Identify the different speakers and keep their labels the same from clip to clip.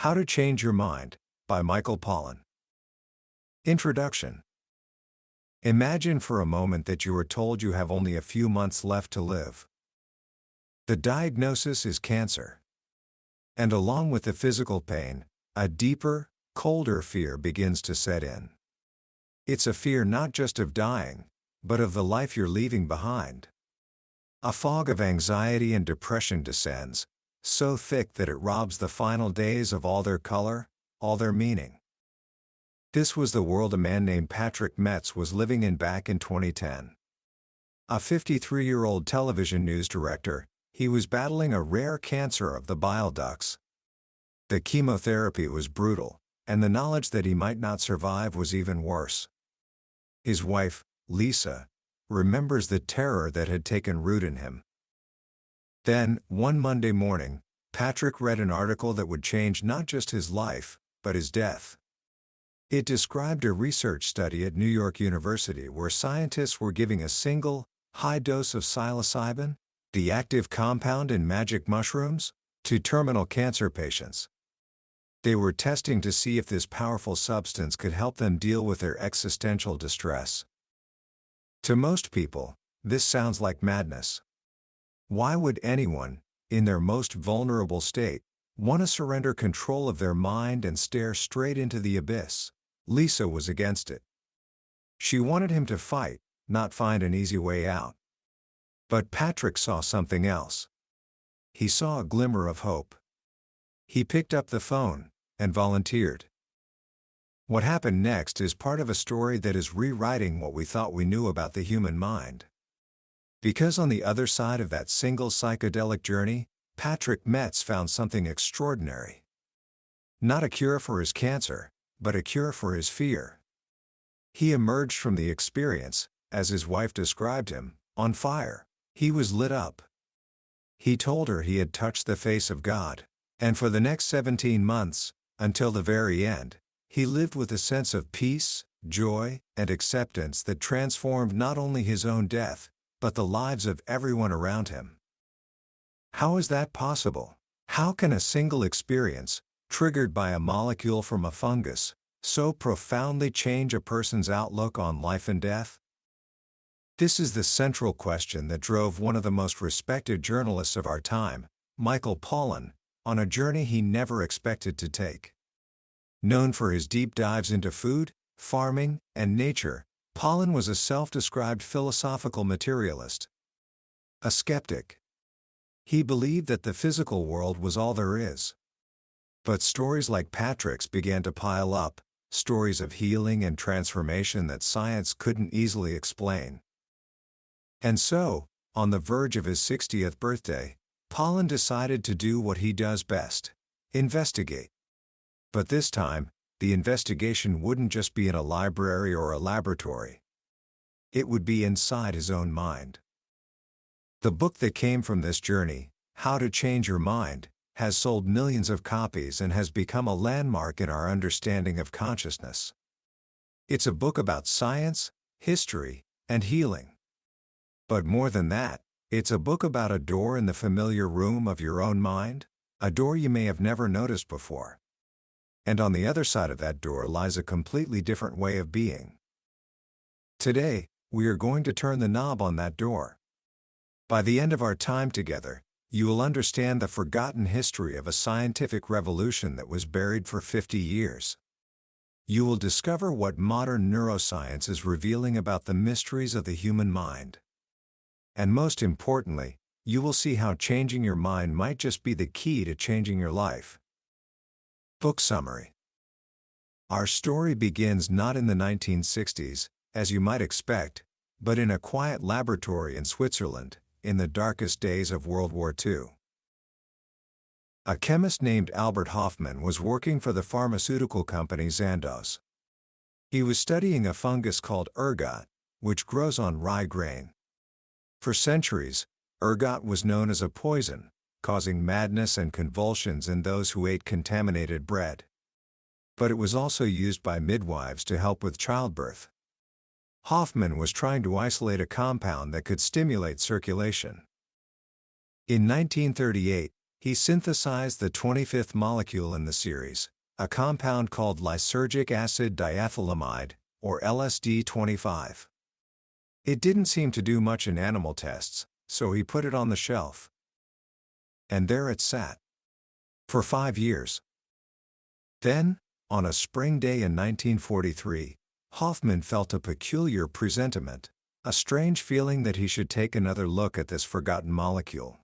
Speaker 1: How to Change Your Mind by Michael Pollan. Introduction. Imagine for a moment that you are told you have only a few months left to live. The diagnosis is cancer. And along with the physical pain, a deeper, colder fear begins to set in. It's a fear not just of dying, but of the life you're leaving behind. A fog of anxiety and depression descends, so thick that it robs the final days of all their color, all their meaning. This was the world a man named Patrick Metz was living in back in 2010. A 53-year-old television news director, he was battling a rare cancer of the bile ducts. The chemotherapy was brutal, and the knowledge that he might not survive was even worse. His wife, Lisa, remembers the terror that had taken root in him. Then, one Monday morning, Patrick read an article that would change not just his life, but his death. It described a research study at New York University where scientists were giving a single, high dose of psilocybin, the active compound in magic mushrooms, to terminal cancer patients. They were testing to see if this powerful substance could help them deal with their existential distress. To most people, this sounds like madness. Why would anyone, in their most vulnerable state, want to surrender control of their mind and stare straight into the abyss? Lisa was against it. She wanted him to fight, not find an easy way out. But Patrick saw something else. He saw a glimmer of hope. He picked up the phone and volunteered. What happened next is part of a story that is rewriting what we thought we knew about the human mind. Because on the other side of that single psychedelic journey, Patrick Metz found something extraordinary. Not a cure for his cancer, but a cure for his fear. He emerged from the experience, as his wife described him, on fire. He was lit up. He told her he had touched the face of God, and for the next 17 months, until the very end, he lived with a sense of peace, joy, and acceptance that transformed not only his own death, but the lives of everyone around him. How is that possible? How can a single experience, triggered by a molecule from a fungus, so profoundly change a person's outlook on life and death? This is the central question that drove one of the most respected journalists of our time, Michael Pollan, on a journey he never expected to take. Known for his deep dives into food, farming, and nature, Pollan was a self-described philosophical materialist. A skeptic. He believed that the physical world was all there is. But stories like Patrick's began to pile up, stories of healing and transformation that science couldn't easily explain. And so, on the verge of his 60th birthday, Pollan decided to do what he does best: investigate. But this time, the investigation wouldn't just be in a library or a laboratory. It would be inside his own mind. The book that came from this journey, How to Change Your Mind, has sold millions of copies and has become a landmark in our understanding of consciousness. It's a book about science, history, and healing. But more than that, it's a book about a door in the familiar room of your own mind, a door you may have never noticed before. And on the other side of that door lies a completely different way of being. Today, we are going to turn the knob on that door. By the end of our time together, you will understand the forgotten history of a scientific revolution that was buried for 50 years. You will discover what modern neuroscience is revealing about the mysteries of the human mind. And most importantly, you will see how changing your mind might just be the key to changing your life. Book summary. Our story begins not in the 1960s, as you might expect, but in a quiet laboratory in Switzerland, in the darkest days of World War II. A chemist named Albert Hofmann was working for the pharmaceutical company Sandoz. He was studying a fungus called ergot, which grows on rye grain. For centuries, ergot was known as a poison, causing madness and convulsions in those who ate contaminated bread. But it was also used by midwives to help with childbirth. Hofmann was trying to isolate a compound that could stimulate circulation. In 1938, he synthesized the 25th molecule in the series, a compound called lysergic acid diethylamide, or LSD-25. It didn't seem to do much in animal tests, so he put it on the shelf. And there it sat. For 5 years. Then, on a spring day in 1943, Hoffman felt a peculiar presentiment, a strange feeling that he should take another look at this forgotten molecule.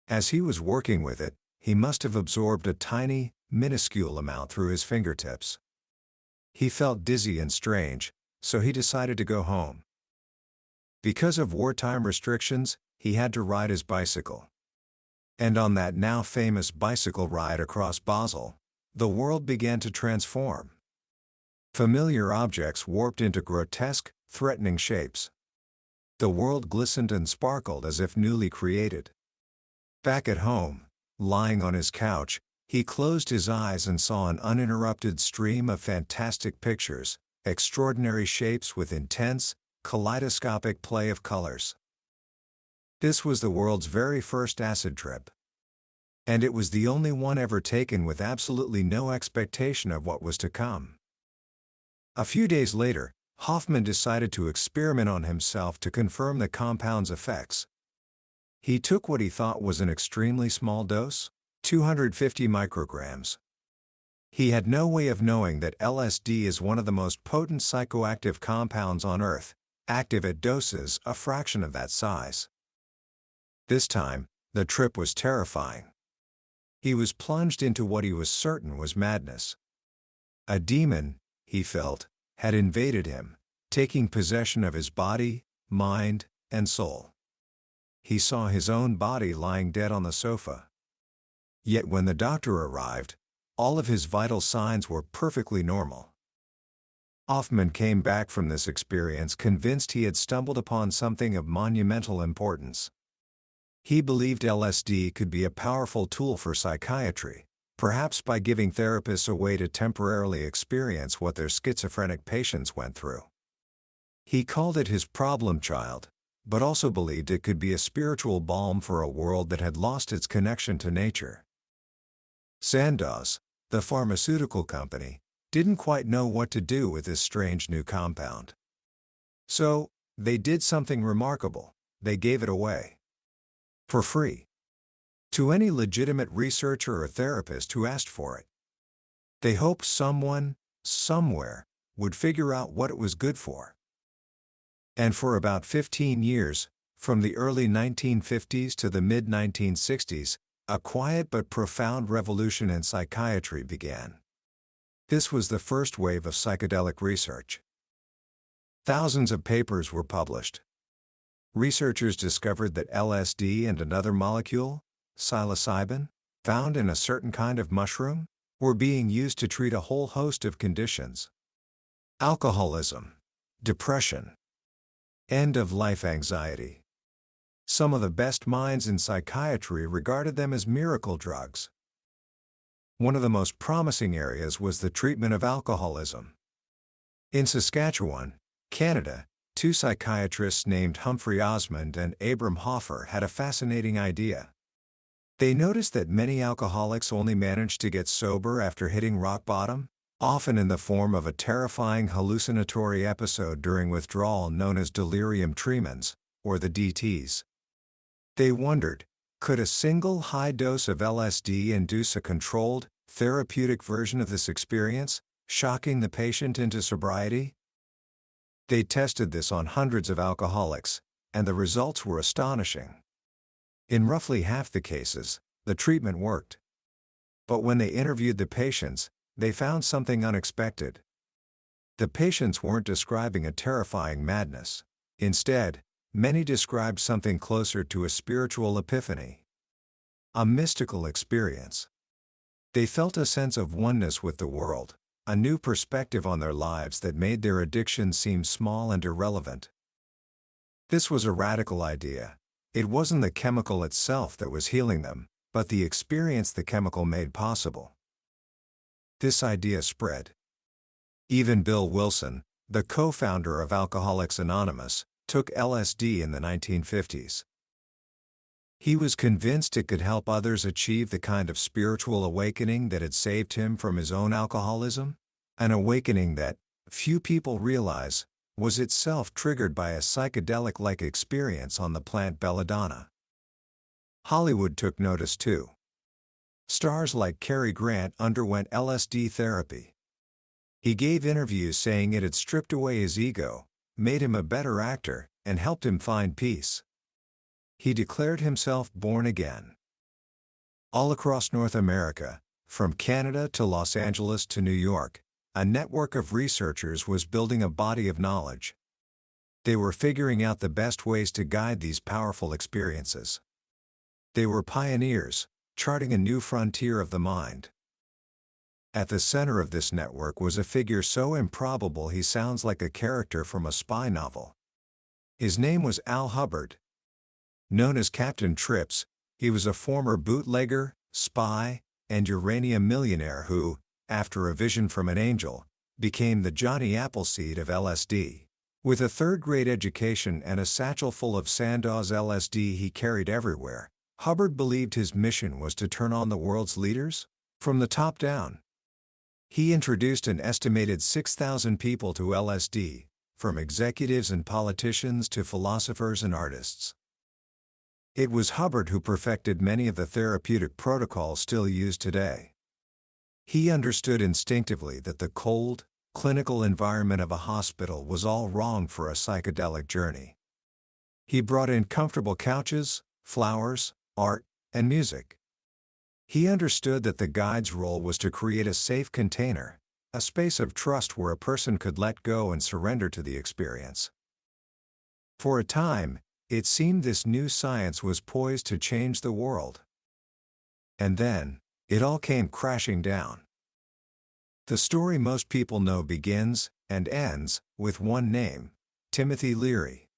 Speaker 1: As he was working with it, he must have absorbed a tiny, minuscule amount through his fingertips. He felt dizzy and strange, so he decided to go home. Because of wartime restrictions, he had to ride his bicycle. And on that now famous bicycle ride across Basel, the world began to transform. Familiar objects warped into grotesque, threatening shapes. The world glistened and sparkled as if newly created. Back at home, lying on his couch, he closed his eyes and saw an uninterrupted stream of fantastic pictures, extraordinary shapes with intense, kaleidoscopic play of colors. This was the world's very first acid trip. And it was the only one ever taken with absolutely no expectation of what was to come. A few days later, Hoffman decided to experiment on himself to confirm the compound's effects. He took what he thought was an extremely small dose, 250 micrograms. He had no way of knowing that LSD is one of the most potent psychoactive compounds on Earth, active at doses a fraction of that size. This time, the trip was terrifying. He was plunged into what he was certain was madness. A demon, he felt, had invaded him, taking possession of his body, mind, and soul. He saw his own body lying dead on the sofa. Yet when the doctor arrived, all of his vital signs were perfectly normal. Hoffman came back from this experience convinced he had stumbled upon something of monumental importance. He believed LSD could be a powerful tool for psychiatry, perhaps by giving therapists a way to temporarily experience what their schizophrenic patients went through. He called it his problem child, but also believed it could be a spiritual balm for a world that had lost its connection to nature. Sandoz, the pharmaceutical company, didn't quite know what to do with this strange new compound. So, they did something remarkable. They gave it away. For free. To any legitimate researcher or therapist who asked for it. They hoped someone, somewhere, would figure out what it was good for. And for about 15 years, from the early 1950s to the mid-1960s, a quiet but profound revolution in psychiatry began. This was the first wave of psychedelic research. Thousands of papers were published. Researchers discovered that LSD and another molecule, psilocybin, found in a certain kind of mushroom, were being used to treat a whole host of conditions. Alcoholism, depression, end-of-life anxiety. Some of the best minds in psychiatry regarded them as miracle drugs. One of the most promising areas was the treatment of alcoholism. In Saskatchewan, Canada, two psychiatrists named Humphrey Osmond and Abram Hoffer had a fascinating idea. They noticed that many alcoholics only managed to get sober after hitting rock bottom, often in the form of a terrifying hallucinatory episode during withdrawal known as delirium tremens, or the DTs. They wondered, could a single high dose of LSD induce a controlled, therapeutic version of this experience, shocking the patient into sobriety? They tested this on hundreds of alcoholics, and the results were astonishing. In roughly half the cases, the treatment worked. But when they interviewed the patients, they found something unexpected. The patients weren't describing a terrifying madness. Instead, many described something closer to a spiritual epiphany. A mystical experience. They felt a sense of oneness with the world, a new perspective on their lives that made their addiction seem small and irrelevant. This was a radical idea. It wasn't the chemical itself that was healing them, but the experience the chemical made possible. This idea spread. Even Bill Wilson, the co-founder of Alcoholics Anonymous, took LSD in the 1950s. He was convinced it could help others achieve the kind of spiritual awakening that had saved him from his own alcoholism, an awakening that, few people realize, was itself triggered by a psychedelic-like experience on the plant belladonna. Hollywood took notice too. Stars like Cary Grant underwent LSD therapy. He gave interviews saying it had stripped away his ego, made him a better actor, and helped him find peace. He declared himself born again. All across North America, from Canada to Los Angeles to New York, a network of researchers was building a body of knowledge. They were figuring out the best ways to guide these powerful experiences. They were pioneers, charting a new frontier of the mind. At the center of this network was a figure so improbable he sounds like a character from a spy novel. His name was Al Hubbard. Known as Captain Trips, he was a former bootlegger, spy, and uranium millionaire who, after a vision from an angel, became the Johnny Appleseed of LSD. With a third-grade education and a satchel full of Sandoz LSD he carried everywhere, Hubbard believed his mission was to turn on the world's leaders, from the top down. He introduced an estimated 6,000 people to LSD, from executives and politicians to philosophers and artists. It was Hubbard who perfected many of the therapeutic protocols still used today. He understood instinctively that the cold, clinical environment of a hospital was all wrong for a psychedelic journey. He brought in comfortable couches, flowers, art, and music. He understood that the guide's role was to create a safe container, a space of trust where a person could let go and surrender to the experience. For a time, it seemed this new science was poised to change the world. And then, it all came crashing down. The story most people know begins, and ends, with one name: Timothy Leary.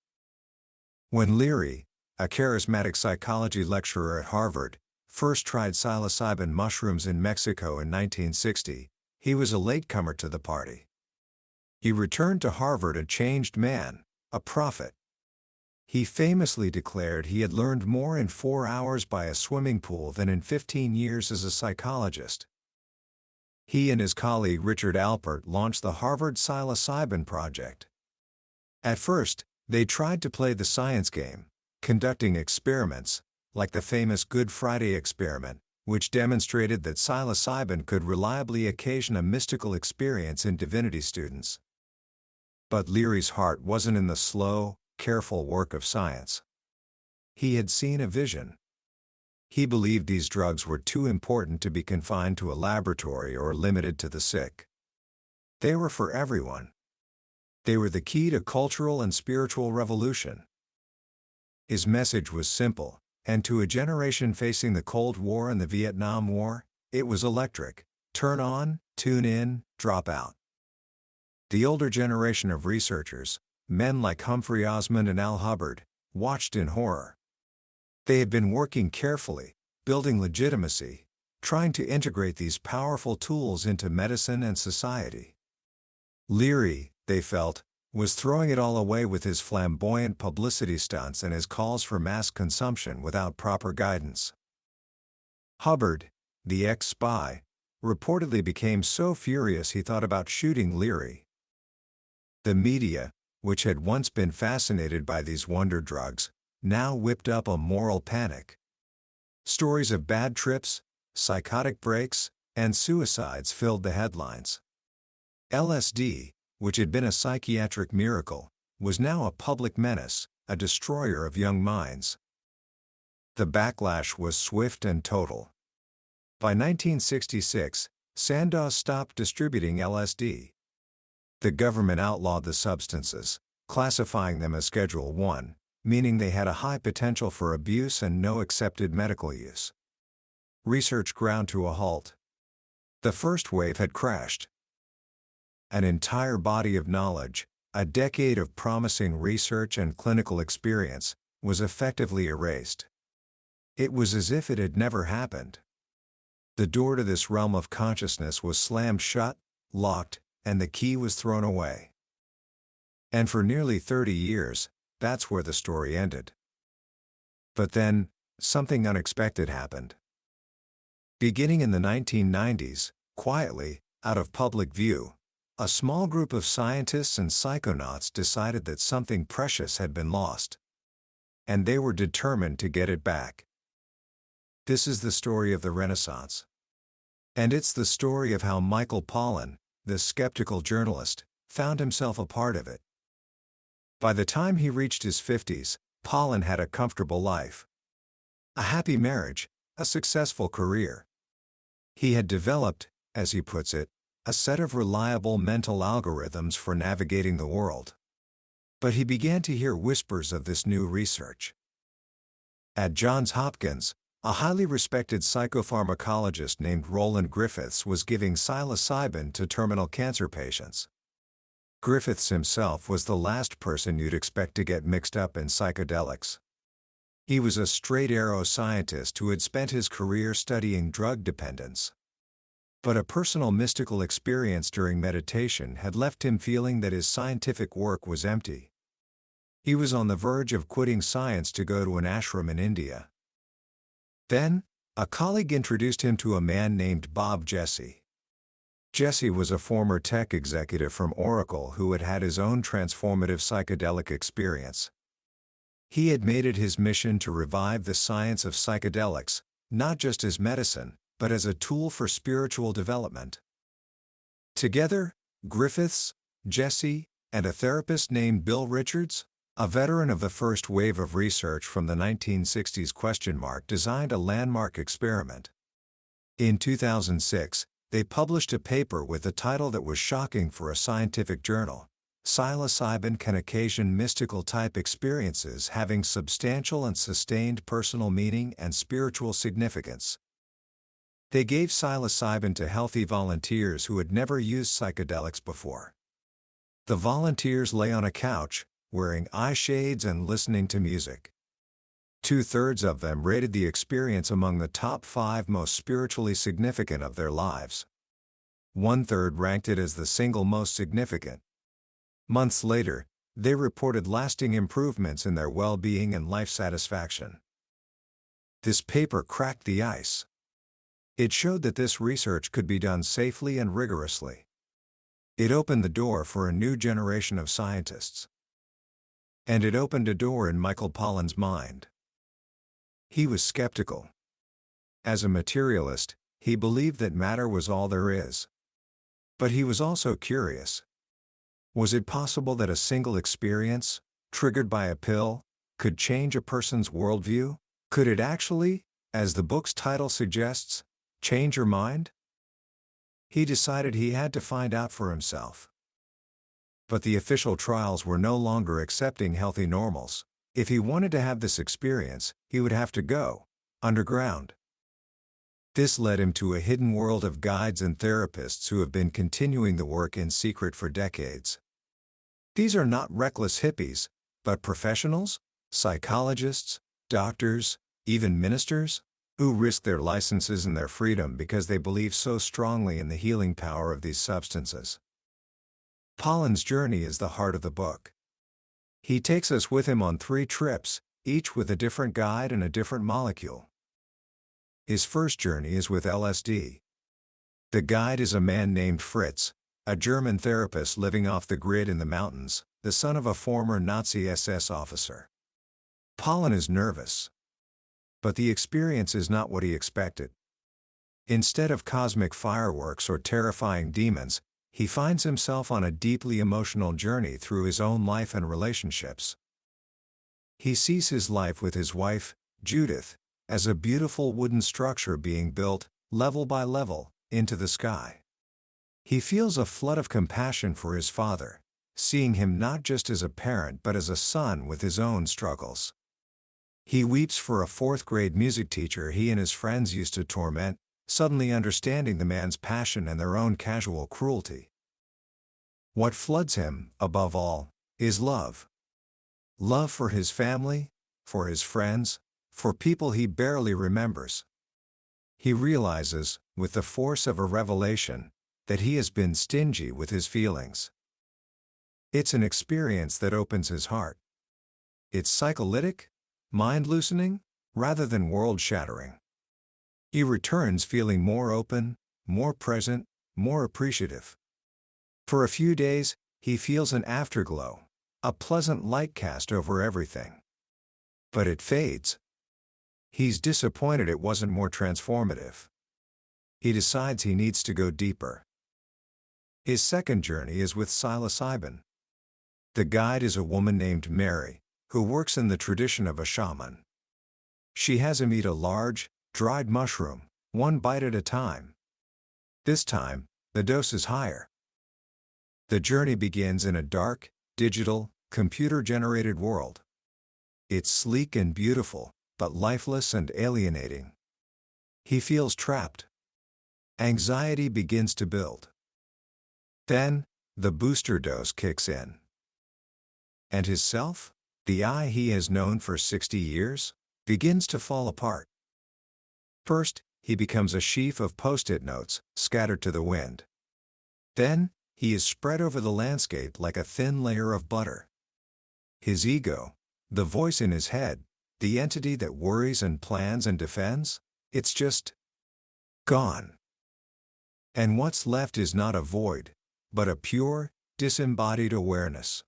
Speaker 1: When Leary, a charismatic psychology lecturer at Harvard, first tried psilocybin mushrooms in Mexico in 1960, he was a latecomer to the party. He returned to Harvard a changed man, a prophet. He famously declared he had learned more in 4 hours by a swimming pool than in 15 years as a psychologist. He and his colleague Richard Alpert launched the Harvard Psilocybin Project. At first, they tried to play the science game, conducting experiments, like the famous Good Friday experiment, which demonstrated that psilocybin could reliably occasion a mystical experience in divinity students. But Leary's heart wasn't in the slow, careful work of science. He had seen a vision. He believed these drugs were too important to be confined to a laboratory or limited to the sick. They were for everyone. They were the key to cultural and spiritual revolution. His message was simple, and to a generation facing the Cold War and the Vietnam War, it was electric: turn on, tune in, drop out. The older generation of researchers, men like Humphrey Osmond and Al Hubbard, watched in horror. They had been working carefully, building legitimacy, trying to integrate these powerful tools into medicine and society. Leary, they felt, was throwing it all away with his flamboyant publicity stunts and his calls for mass consumption without proper guidance. Hubbard, the ex-spy, reportedly became so furious he thought about shooting Leary. The media, which had once been fascinated by these wonder drugs, now whipped up a moral panic. Stories of bad trips, psychotic breaks, and suicides filled the headlines. LSD, which had been a psychiatric miracle, was now a public menace, a destroyer of young minds. The backlash was swift and total. By 1966, Sandoz stopped distributing LSD. The government outlawed the substances, classifying them as Schedule I, meaning they had a high potential for abuse and no accepted medical use. Research ground to a halt. The first wave had crashed. An entire body of knowledge, a decade of promising research and clinical experience, was effectively erased. It was as if it had never happened. The door to this realm of consciousness was slammed shut, locked, and the key was thrown away. And for nearly 30 years, that's where the story ended. But then, something unexpected happened. Beginning in the 1990s, quietly, out of public view, a small group of scientists and psychonauts decided that something precious had been lost, and they were determined to get it back. This is the story of the Renaissance. And it's the story of how Michael Pollan, the skeptical journalist, found himself a part of it. By the time he reached his 50s, Pollan had a comfortable life, a happy marriage, a successful career. He had developed, as he puts it, a set of reliable mental algorithms for navigating the world. But he began to hear whispers of this new research. At Johns Hopkins, a highly respected psychopharmacologist named Roland Griffiths was giving psilocybin to terminal cancer patients. Griffiths himself was the last person you'd expect to get mixed up in psychedelics. He was a straight-arrow scientist who had spent his career studying drug dependence. But a personal mystical experience during meditation had left him feeling that his scientific work was empty. He was on the verge of quitting science to go to an ashram in India. Then, a colleague introduced him to a man named Bob Jesse. Jesse was a former tech executive from Oracle who had had his own transformative psychedelic experience. He had made it his mission to revive the science of psychedelics, not just as medicine, but as a tool for spiritual development. Together, Griffiths, Jesse, and a therapist named Bill Richards, a veteran of the first wave of research from the 1960s, designed a landmark experiment. In 2006, they published a paper with a title that was shocking for a scientific journal: Psilocybin can occasion mystical-type experiences having substantial and sustained personal meaning and spiritual significance. They gave psilocybin to healthy volunteers who had never used psychedelics before. The volunteers lay on a couch, wearing eye shades and listening to music. 2/3 of them rated the experience among the top 5 most spiritually significant of their lives. 1/3 ranked it as the single most significant. Months later, they reported lasting improvements in their well-being and life satisfaction. This paper cracked the ice. It showed that this research could be done safely and rigorously. It opened the door for a new generation of scientists. And it opened a door in Michael Pollan's mind. He was skeptical. As a materialist, he believed that matter was all there is. But he was also curious. Was it possible that a single experience, triggered by a pill, could change a person's worldview? Could it actually, as the book's title suggests, change your mind? He decided he had to find out for himself. But the official trials were no longer accepting healthy normals. If he wanted to have this experience, he would have to go underground. This led him to a hidden world of guides and therapists who have been continuing the work in secret for decades. These are not reckless hippies, but professionals, psychologists, doctors, even ministers, who risk their licenses and their freedom because they believe so strongly in the healing power of these substances. Pollan's journey is the heart of the book. He takes us with him on 3 trips, each with a different guide and a different molecule. His first journey is with LSD. The guide is a man named Fritz, a German therapist living off the grid in the mountains, the son of a former Nazi SS officer. Pollan is nervous. But the experience is not what he expected. Instead of cosmic fireworks or terrifying demons, he finds himself on a deeply emotional journey through his own life and relationships. He sees his life with his wife, Judith, as a beautiful wooden structure being built, level by level, into the sky. He feels a flood of compassion for his father, seeing him not just as a parent but as a son with his own struggles. He weeps for a 4th-grade music teacher he and his friends used to torment, suddenly understanding the man's passion and their own casual cruelty. What floods him, above all, is love. Love for his family, for his friends, for people he barely remembers. He realizes, with the force of a revelation, that he has been stingy with his feelings. It's an experience that opens his heart. It's psycholytic, mind-loosening, rather than world-shattering. He returns feeling more open, more present, more appreciative. For a few days, he feels an afterglow, a pleasant light cast over everything. But it fades. He's disappointed it wasn't more transformative. He decides he needs to go deeper. His second journey is with psilocybin. The guide is a woman named Mary, who works in the tradition of a shaman. She has him eat a large, dried mushroom, one bite at a time. This time, the dose is higher. The journey begins in a dark, digital, computer-generated world. It's sleek and beautiful, but lifeless and alienating. He feels trapped. Anxiety begins to build. Then, the booster dose kicks in. And his self, the I he has known for 60 years, begins to fall apart. First, he becomes a sheaf of post-it notes, scattered to the wind. Then, he is spread over the landscape like a thin layer of butter. His ego, the voice in his head, the entity that worries and plans and defends, it's just gone. And what's left is not a void, but a pure, disembodied awareness.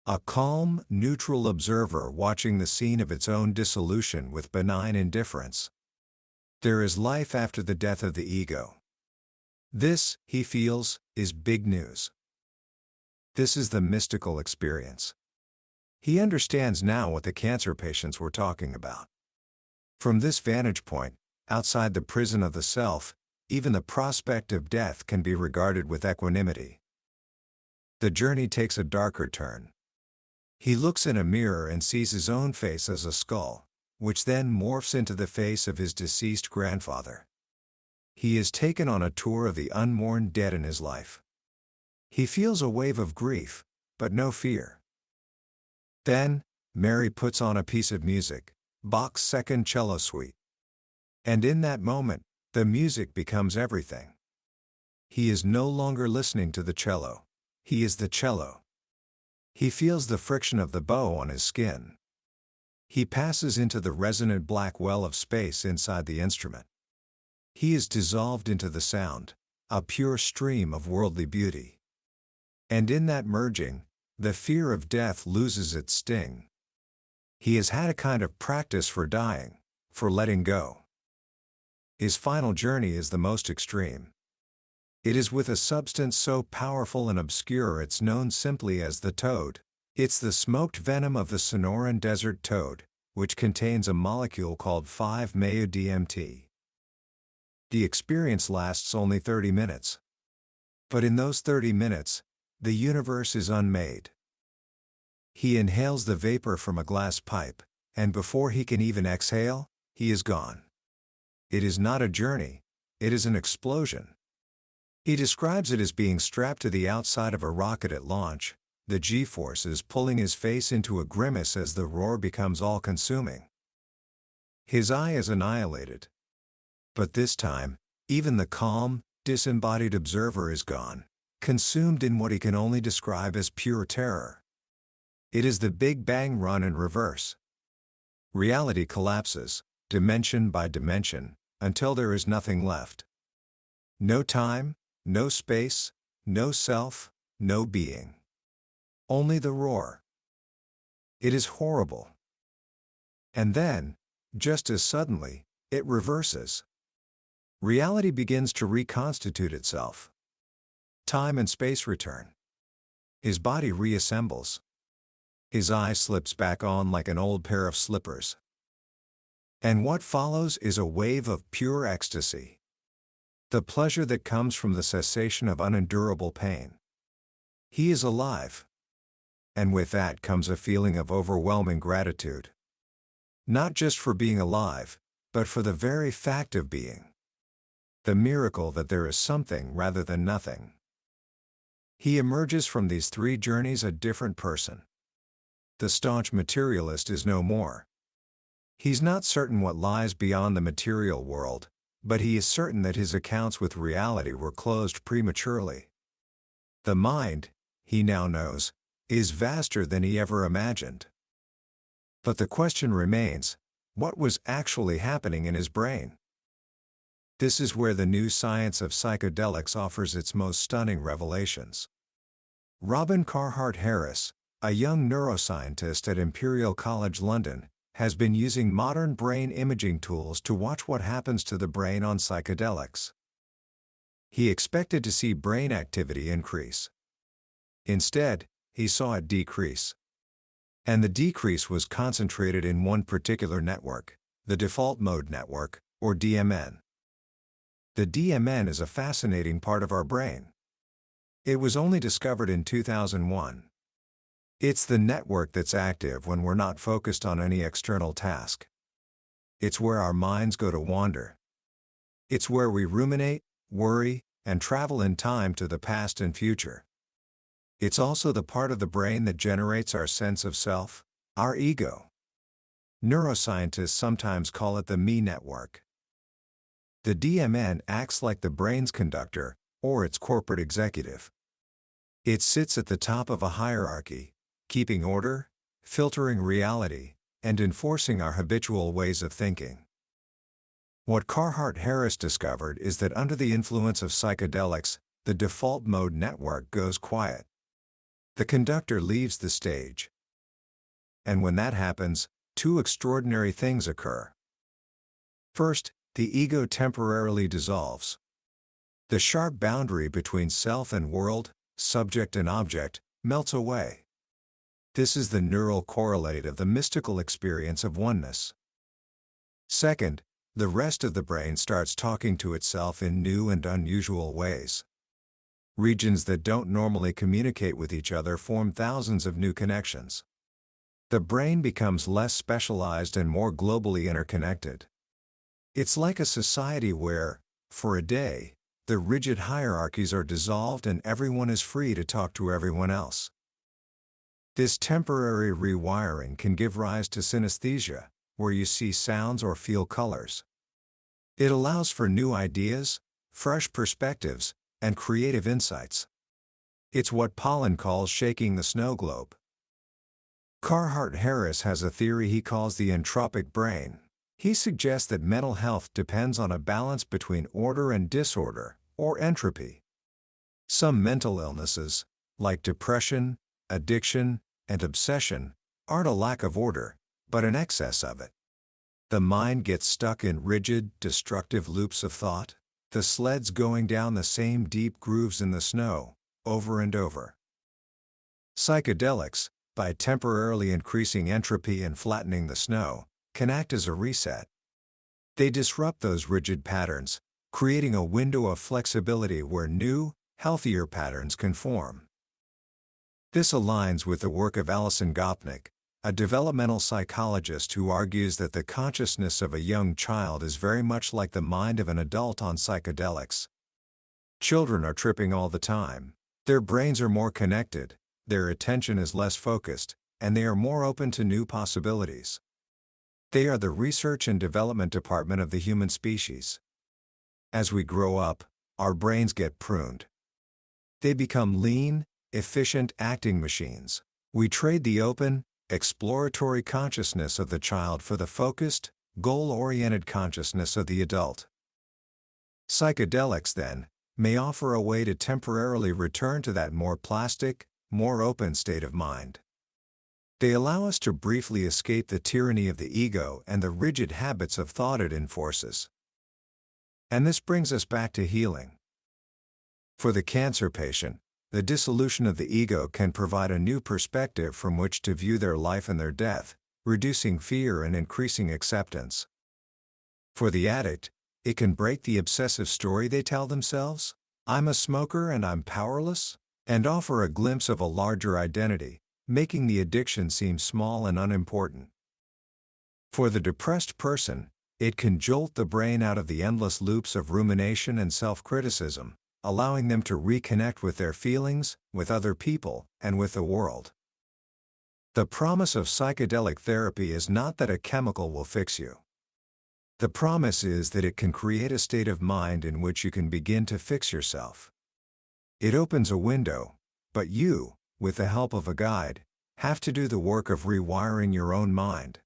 Speaker 1: A calm, neutral observer watching the scene of its own dissolution with benign indifference. There is life after the death of the ego. This, he feels, is big news. This is the mystical experience. He understands now what the cancer patients were talking about. From this vantage point, outside the prison of the self, even the prospect of death can be regarded with equanimity. The journey takes a darker turn. He looks in a mirror and sees his own face as a skull, which then morphs into the face of his deceased grandfather. He is taken on a tour of the unmourned dead in his life. He feels a wave of grief, but no fear. Then, Mary puts on a piece of music, Bach's Second Cello Suite. And in that moment, the music becomes everything. He is no longer listening to the cello. He is the cello. He feels the friction of the bow on his skin. He passes into the resonant black well of space inside the instrument. He is dissolved into the sound, a pure stream of worldly beauty. And in that merging, the fear of death loses its sting. He has had a kind of practice for dying, for letting go. His final journey is the most extreme. It is with a substance so powerful and obscure it's known simply as the toad. It's the smoked venom of the Sonoran desert toad, which contains a molecule called 5-MeO-DMT. The experience lasts only 30 minutes. But in those 30 minutes, the universe is unmade. He inhales the vapor from a glass pipe, and before he can even exhale, he is gone. It is not a journey, it is an explosion. He describes it as being strapped to the outside of a rocket at launch, the G-forces pulling his face into a grimace as the roar becomes all-consuming. His eye is annihilated. But this time, even the calm, disembodied observer is gone, consumed in what he can only describe as pure terror. It is the Big Bang run in reverse. Reality collapses, dimension by dimension, until there is nothing left. No time, no space, no self, no being. Only the roar. It is horrible. And then, just as suddenly, it reverses. Reality begins to reconstitute itself. Time and space return. His body reassembles. His eye slips back on like an old pair of slippers. And what follows is a wave of pure ecstasy. The pleasure that comes from the cessation of unendurable pain. He is alive. And with that comes a feeling of overwhelming gratitude. Not just for being alive, but for the very fact of being. The miracle that there is something rather than nothing. He emerges from these three journeys a different person. The staunch materialist is no more. He's not certain what lies beyond the material world, but he is certain that his accounts with reality were closed prematurely. The mind, he now knows, is vaster than he ever imagined. But the question remains, what was actually happening in his brain. This is where the new science of psychedelics offers its most stunning revelations. Robin Carhart Harris, a young neuroscientist at Imperial College London, has been using modern brain imaging tools to watch what happens to the brain on psychedelics. He expected to see brain activity increase. Instead, he saw it decrease. And the decrease was concentrated in one particular network, the default mode network, or DMN. The DMN is a fascinating part of our brain. It was only discovered in 2001. It's the network that's active when we're not focused on any external task. It's where our minds go to wander. It's where we ruminate, worry, and travel in time to the past and future. It's also the part of the brain that generates our sense of self, our ego. Neuroscientists sometimes call it the me network. The DMN acts like the brain's conductor, or its corporate executive. It sits at the top of a hierarchy, keeping order, filtering reality, and enforcing our habitual ways of thinking. What Carhart Harris discovered is that under the influence of psychedelics, the default mode network goes quiet. The conductor leaves the stage. And when that happens, two extraordinary things occur. First, the ego temporarily dissolves. The sharp boundary between self and world, subject and object, melts away. This is the neural correlate of the mystical experience of oneness. Second, the rest of the brain starts talking to itself in new and unusual ways. Regions that don't normally communicate with each other form thousands of new connections. The brain becomes less specialized and more globally interconnected. It's like a society where, for a day, the rigid hierarchies are dissolved and everyone is free to talk to everyone else. This temporary rewiring can give rise to synesthesia, where you see sounds or feel colors. It allows for new ideas, fresh perspectives, and creative insights. It's what Pollan calls shaking the snow globe. Carhart Harris has a theory he calls the entropic brain. He suggests that mental health depends on a balance between order and disorder, or entropy. Some mental illnesses, like depression, addiction, and obsession, aren't a lack of order, but an excess of it. The mind gets stuck in rigid, destructive loops of thought, the sleds going down the same deep grooves in the snow, over and over. Psychedelics, by temporarily increasing entropy and flattening the snow, can act as a reset. They disrupt those rigid patterns, creating a window of flexibility where new, healthier patterns can form. This aligns with the work of Alison Gopnik, a developmental psychologist who argues that the consciousness of a young child is very much like the mind of an adult on psychedelics. Children are tripping all the time. Their brains are more connected, their attention is less focused, and they are more open to new possibilities. They are the research and development department of the human species. As we grow up, our brains get pruned. They become lean, efficient acting machines. We trade the open, exploratory consciousness of the child for the focused, goal-oriented consciousness of the adult. Psychedelics, then, may offer a way to temporarily return to that more plastic, more open state of mind. They allow us to briefly escape the tyranny of the ego and the rigid habits of thought it enforces. And this brings us back to healing. For the cancer patient, the dissolution of the ego can provide a new perspective from which to view their life and their death, reducing fear and increasing acceptance. For the addict, it can break the obsessive story they tell themselves, "I'm a smoker and I'm powerless," and offer a glimpse of a larger identity, making the addiction seem small and unimportant. For the depressed person, it can jolt the brain out of the endless loops of rumination and self-criticism, allowing them to reconnect with their feelings, with other people, and with the world. The promise of psychedelic therapy is not that a chemical will fix you. The promise is that it can create a state of mind in which you can begin to fix yourself. It opens a window, but you, with the help of a guide, have to do the work of rewiring your own mind.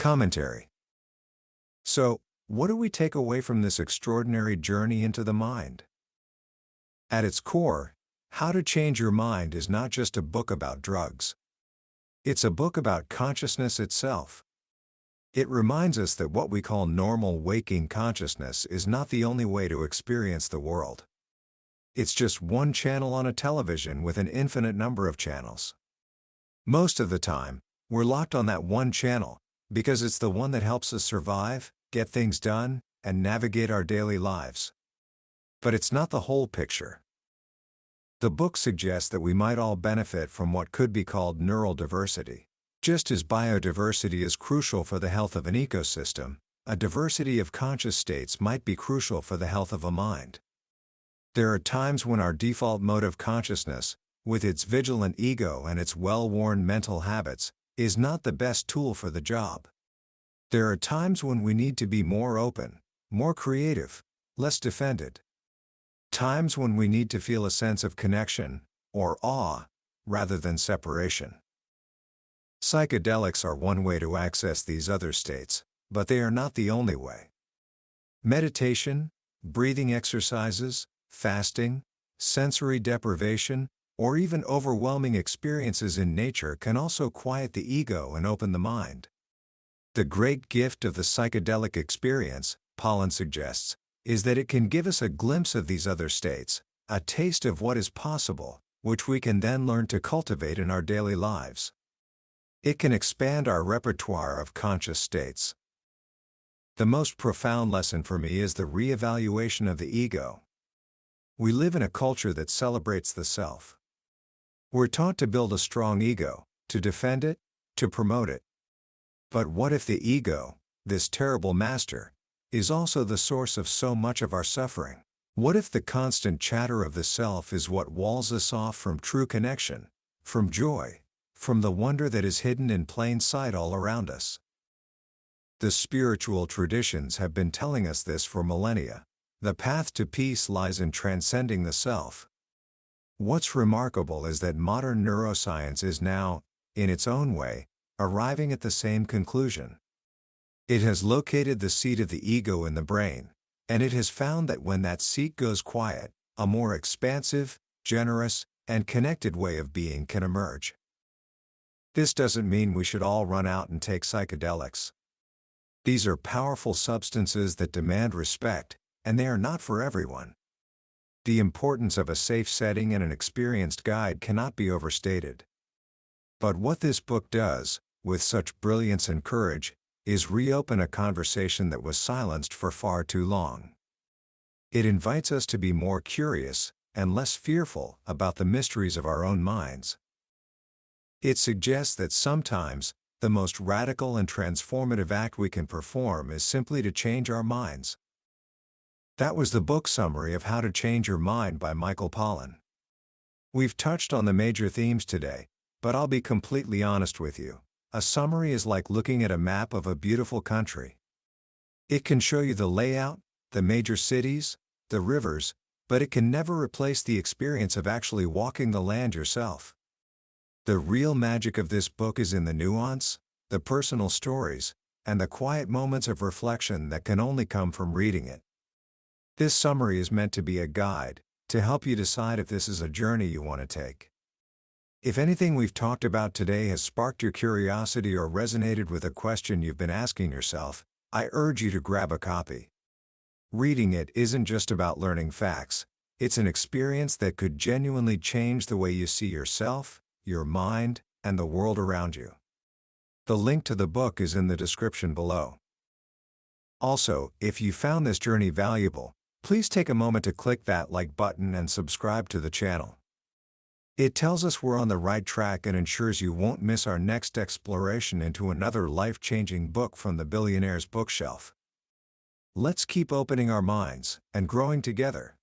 Speaker 1: Commentary. So, what do we take away from this extraordinary journey into the mind? At its core, How to Change Your Mind is not just a book about drugs. It's a book about consciousness itself. It reminds us that what we call normal waking consciousness is not the only way to experience the world. It's just one channel on a television with an infinite number of channels. Most of the time, we're locked on that one channel, because it's the one that helps us survive, get things done, and navigate our daily lives. But it's not the whole picture. The book suggests that we might all benefit from what could be called neural diversity. Just as biodiversity is crucial for the health of an ecosystem, a diversity of conscious states might be crucial for the health of a mind. There are times when our default mode of consciousness, with its vigilant ego and its well-worn mental habits, is not the best tool for the job. There are times when we need to be more open, more creative, less defended. Times when we need to feel a sense of connection, or awe, rather than separation. Psychedelics are one way to access these other states, but they are not the only way. Meditation, breathing exercises, fasting, sensory deprivation, or even overwhelming experiences in nature can also quiet the ego and open the mind. The great gift of the psychedelic experience, Pollan suggests, is that it can give us a glimpse of these other states, a taste of what is possible, which we can then learn to cultivate in our daily lives. It can expand our repertoire of conscious states. The most profound lesson for me is the reevaluation of the ego. We live in a culture that celebrates the self. We're taught to build a strong ego, to defend it, to promote it. But what if the ego, this terrible master, is also the source of so much of our suffering? What if the constant chatter of the self is what walls us off from true connection, from joy, from the wonder that is hidden in plain sight all around us? The spiritual traditions have been telling us this for millennia. The path to peace lies in transcending the self. What's remarkable is that modern neuroscience is now, in its own way, arriving at the same conclusion. It has located the seat of the ego in the brain, and it has found that when that seat goes quiet, a more expansive, generous, and connected way of being can emerge. This doesn't mean we should all run out and take psychedelics. These are powerful substances that demand respect, and they are not for everyone. The importance of a safe setting and an experienced guide cannot be overstated. But what this book does, with such brilliance and courage, is reopen a conversation that was silenced for far too long. It invites us to be more curious, and less fearful, about the mysteries of our own minds. It suggests that sometimes, the most radical and transformative act we can perform is simply to change our minds. That was the book summary of How to Change Your Mind by Michael Pollan. We've touched on the major themes today, but I'll be completely honest with you. A summary is like looking at a map of a beautiful country. It can show you the layout, the major cities, the rivers, but it can never replace the experience of actually walking the land yourself. The real magic of this book is in the nuance, the personal stories, and the quiet moments of reflection that can only come from reading it. This summary is meant to be a guide, to help you decide if this is a journey you want to take. If anything we've talked about today has sparked your curiosity or resonated with a question you've been asking yourself, I urge you to grab a copy. Reading it isn't just about learning facts, it's an experience that could genuinely change the way you see yourself, your mind, and the world around you. The link to the book is in the description below. Also, if you found this journey valuable, please take a moment to click that like button and subscribe to the channel. It tells us we're on the right track and ensures you won't miss our next exploration into another life-changing book from the billionaire's bookshelf. Let's keep opening our minds and growing together.